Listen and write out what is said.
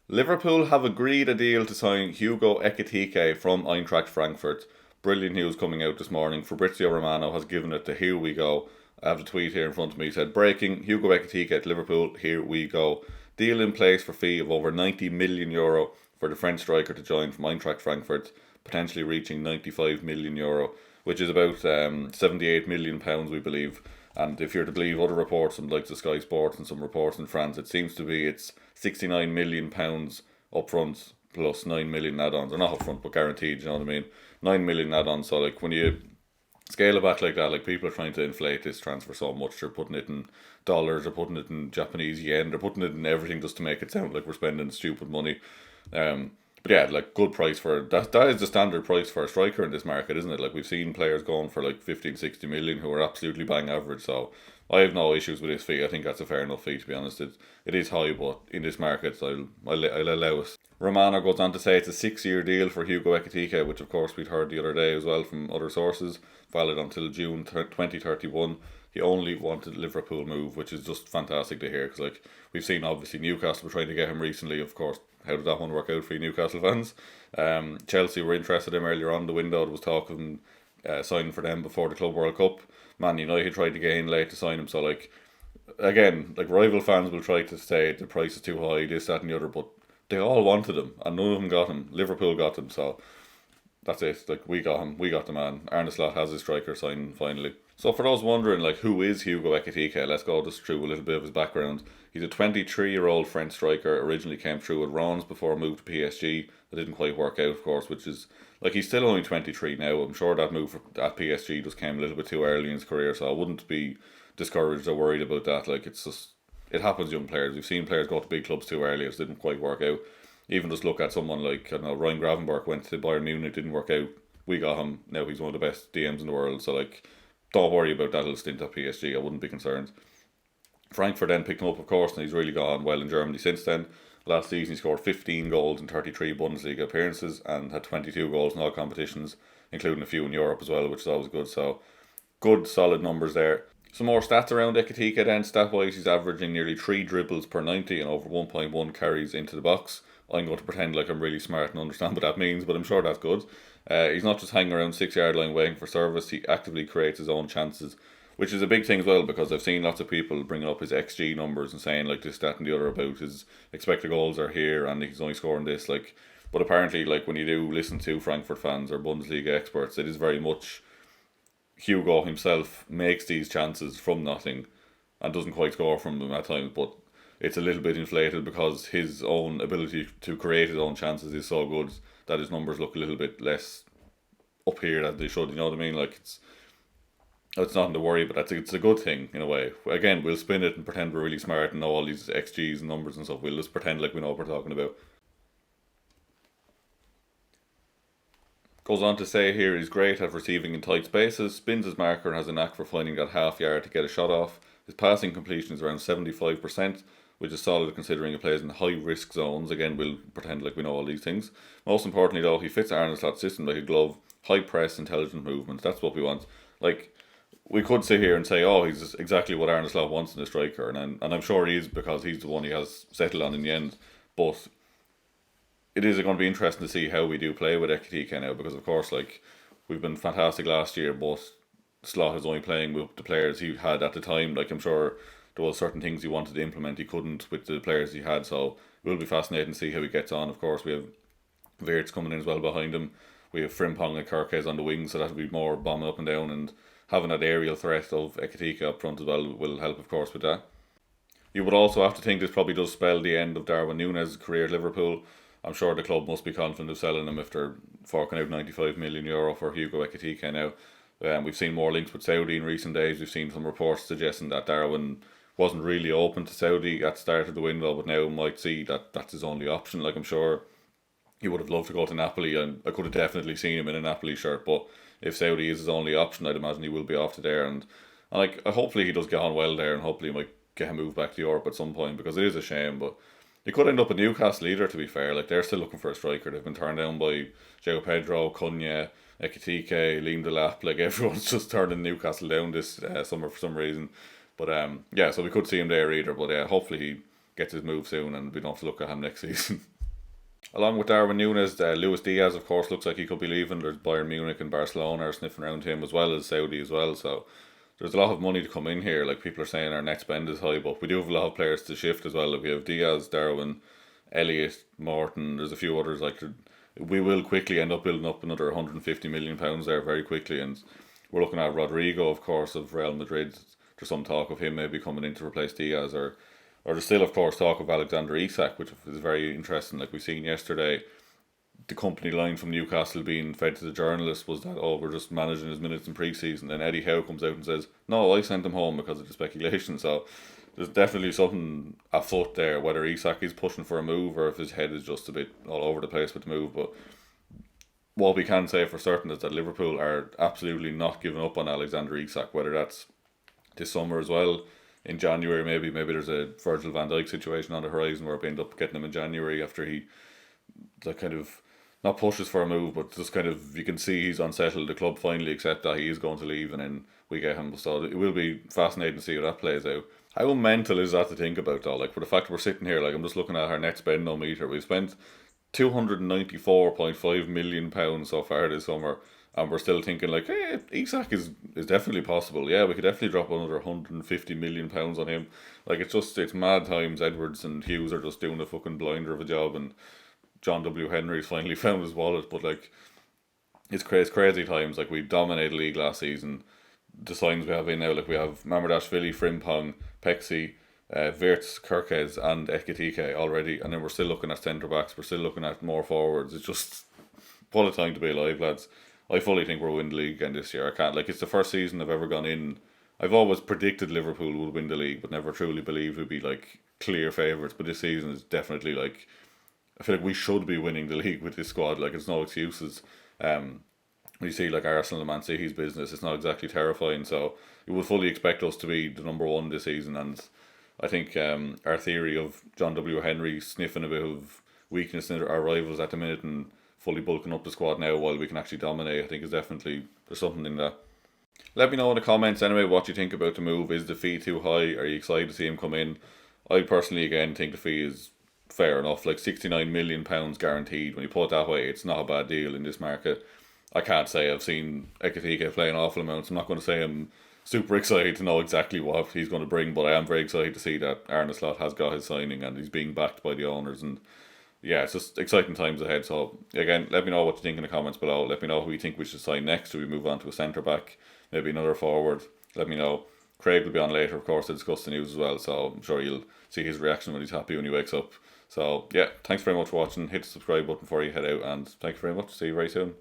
Liverpool have agreed a deal to sign Hugo Ekitike from Eintracht Frankfurt. Brilliant news coming out this morning. Fabrizio Romano has given it the here we go. I have the tweet here in front of me. He said, breaking, Hugo Ekitike at Liverpool, here we go. Deal in place for fee of over €90 million for the French striker to join from Eintracht Frankfurt, potentially reaching €95 million, which is about £78 million, we believe. And if you're to believe other reports from like the Sky Sports and some reports in France, it seems to be it's £69 million up front plus 9 million add-ons. Or not up front, but guaranteed, you know what I mean? 9 million add-ons. So like when you scale it back like that, like people are trying to inflate this transfer so much. They're putting it in dollars, they're putting it in Japanese yen, they're putting it in everything just to make it sound like we're spending stupid money. But yeah, like good price for that. That is the standard price for a striker in this market, isn't it? Like we've seen players going for like 15, 60 million who are absolutely bang average. So I have no issues with this fee. I think that's a fair enough fee, to be honest. It is high, but in this market, so I'll allow it. Romano goes on to say it's a 6-year deal for Hugo Ekitike, which of course we'd heard the other day as well from other sources, valid until June 2031. He only wanted Liverpool move, which is just fantastic to hear, because like we've seen obviously Newcastle were trying to get him recently. Of course, how did that one work out for you Newcastle fans? Chelsea were interested in him earlier on the window. There was talk of him signing for them before the Club World Cup. Man United tried to get in late to sign him. So like again, like rival fans will try to say the price is too high, this, that, and the other, but they all wanted him, and none of them got him. Liverpool got him, so that's it. Like we got him, we got the man. Arne Slot has his striker signed finally. So for those wondering, like who is Hugo Ekitike, let's go just through a little bit of his background. He's a 23-year-old French striker. Originally came through with Rennes before a move to PSG. That didn't quite work out, of course, which is like he's still only 23 now. I'm sure that move at PSG just came a little bit too early in his career, so I wouldn't be discouraged or worried about that. Like it's just it happens, young players. We've seen players go to big clubs too early. It didn't quite work out. Even just look at someone like, I don't know, Ryan Gravenberch went to Bayern Munich, didn't work out. We got him. Now he's one of the best DMs in the world. So like, don't worry about that little stint at PSG. I wouldn't be concerned. Frankfurt then picked him up, of course, and he's really gone well in Germany since then. Last season he scored 15 goals in 33 Bundesliga appearances and had 22 goals in all competitions, including a few in Europe as well, which is always good. So good solid numbers there. Some more stats around Ekitike then. Stat wise, he's averaging nearly 3 dribbles per 90 and over 1.1 carries into the box. I'm going to pretend like I'm really smart and understand what that means, but I'm sure that's good. He's not just hanging around 6 yard line waiting for service, he actively creates his own chances, which is a big thing as well, because I've seen lots of people bringing up his XG numbers and saying like this, that, and the other about his expected goals are here and he's only scoring this. Like, but apparently, like when you do listen to Frankfurt fans or Bundesliga experts, it is very much Hugo himself makes these chances from nothing and doesn't quite score from them at times, but it's a little bit inflated because his own ability to create his own chances is so good that his numbers look a little bit less up here than they should. You know what I mean? Like it's nothing to worry, but it's a good thing in a way. Again, we'll spin it and pretend we're really smart and know all these XGs and numbers and stuff. We'll just pretend like we know what we're talking about. Goes on to say here he's great at receiving in tight spaces, spins his marker and has a knack for finding that half yard to get a shot off. His passing completion is around 75%, which is solid considering he plays in high risk zones. Again, we'll pretend like we know all these things. Most importantly though, he fits Arne Slot's system like a glove. High press, intelligent movements. That's what we want. Like, we could sit here and say, oh, he's exactly what Arne Slot wants in a striker, and I'm sure he is, because he's the one he has settled on in the end. But it is going to be interesting to see how we do play with Ekitike now, because of course, like, we've been fantastic last year, but Slot is only playing with the players he had at the time. Like, I'm sure there was certain things he wanted to implement he couldn't with the players he had, so it will be fascinating to see how he gets on. Of course, we have Wirtz coming in as well behind him. We have Frimpong and Kirkes on the wing, so that'll be more bombing up and down, and having that aerial threat of Ekitike up front as well will help, of course, with that. You would also have to think this probably does spell the end of Darwin Núñez's career at Liverpool. I'm sure the club must be confident of selling him if they're forking out €95 million for Hugo Ekitike now. We've seen more links with Saudi in recent days. We've seen some reports suggesting that Darwin wasn't really open to Saudi at the start of the window, but now might see that that's his only option. Like, I'm sure he would have loved to go to Napoli, and I could have definitely seen him in a Napoli shirt, but if Saudi is his only option, I'd imagine he will be off to there. And like, hopefully he does get on well there, and hopefully he might get a move back to Europe at some point, because it is a shame, but he could end up at Newcastle either, to be fair. Like, they're still looking for a striker. They've been turned down by João Pedro, Cunha, Ekitike, Liam Delap. Like, everyone's just turning Newcastle down this summer for some reason. But yeah, so we could see him there either. But hopefully he gets his move soon and we don't have to look at him next season. Along with Darwin Núñez, Luis Diaz, of course, looks like he could be leaving. There's Bayern Munich and Barcelona are sniffing around him as well as Saudi as well. So there's a lot of money to come in here. Like people are saying, our net spend is high, but we do have a lot of players to shift as well. Like we have Diaz, Darwin, Elliott, Morton. There's a few others. Like we will quickly end up building up another £150 million there very quickly, and we're looking at Rodrigo, of course, of Real Madrid. There's some talk of him maybe coming in to replace Diaz, or there's still, of course, talk of Alexander Isak, which is very interesting. Like we seen yesterday, the company line from Newcastle being fed to the journalists was that, oh, we're just managing his minutes in pre-season. Then Eddie Howe comes out and says, no, I sent him home because of the speculation. So there's definitely something afoot there, whether Isak is pushing for a move or if his head is just a bit all over the place with the move. But what we can say for certain is that Liverpool are absolutely not giving up on Alexander Isak, whether that's this summer as well, in January maybe there's a Virgil van Dijk situation on the horizon where we end up getting him in January after he like kind of not pushes for a move, but just kind of you can see he's unsettled. The club finally accept that he is going to leave, and then we get him. So it will be fascinating to see how that plays out. How mental is that to think about though? Like for the fact we're sitting here, like I'm just looking at our net spend no meter. We've spent £294.5 million so far this summer, and we're still thinking like, hey, Isak is definitely possible. Yeah, we could definitely drop another £150 million on him. Like it's mad times. Edwards and Hughes are just doing a fucking blinder of a job, and John W. Henry's finally found his wallet. But like it's crazy times. Like we dominated the league last season. The signs we have in now, like we have Mamardashvili, Frimpong, Pexi, Wirtz, Kirkes and Ekitike already, and then we're still looking at centre backs, we're still looking at more forwards. It's just what a time to be alive, lads. I fully think we'll win the league again this year. I can't, like, it's the first season I've ever gone in. I've always predicted Liverpool would win the league, but never truly believed we'd be like clear favourites. But this season is definitely like, I feel like we should be winning the league with this squad. Like, it's no excuses. You see, like Arsenal and Man City's business, it's not exactly terrifying. So you would fully expect us to be the number one this season. And I think our theory of John W. Henry sniffing a bit of weakness in our rivals at the minute and fully bulking up the squad now while we can actually dominate, I think is definitely, there's something in that. Let me know in the comments anyway what you think about the move. Is the fee too high? Are you excited to see him come in? I personally, again, think the fee is fair enough. Like £69 million guaranteed. When you put it that way, it's not a bad deal in this market. I can't say I've seen Ekitike play an awful amount, so I'm not going to say I'm super excited to know exactly what he's going to bring, but I am very excited to see that Arne Slot has got his signing and he's being backed by the owners, and yeah, it's just exciting times ahead. So again, let me know what you think in the comments below. Let me know who you think we should sign next. Do we move on to a centre back, maybe another forward? Let me know. Craig will be on later, of course, to discuss the news as well, so I'm sure you'll see his reaction when he's happy when he wakes up. So yeah, thanks very much for watching. Hit the subscribe button before you head out, and thank you very much. See you very soon.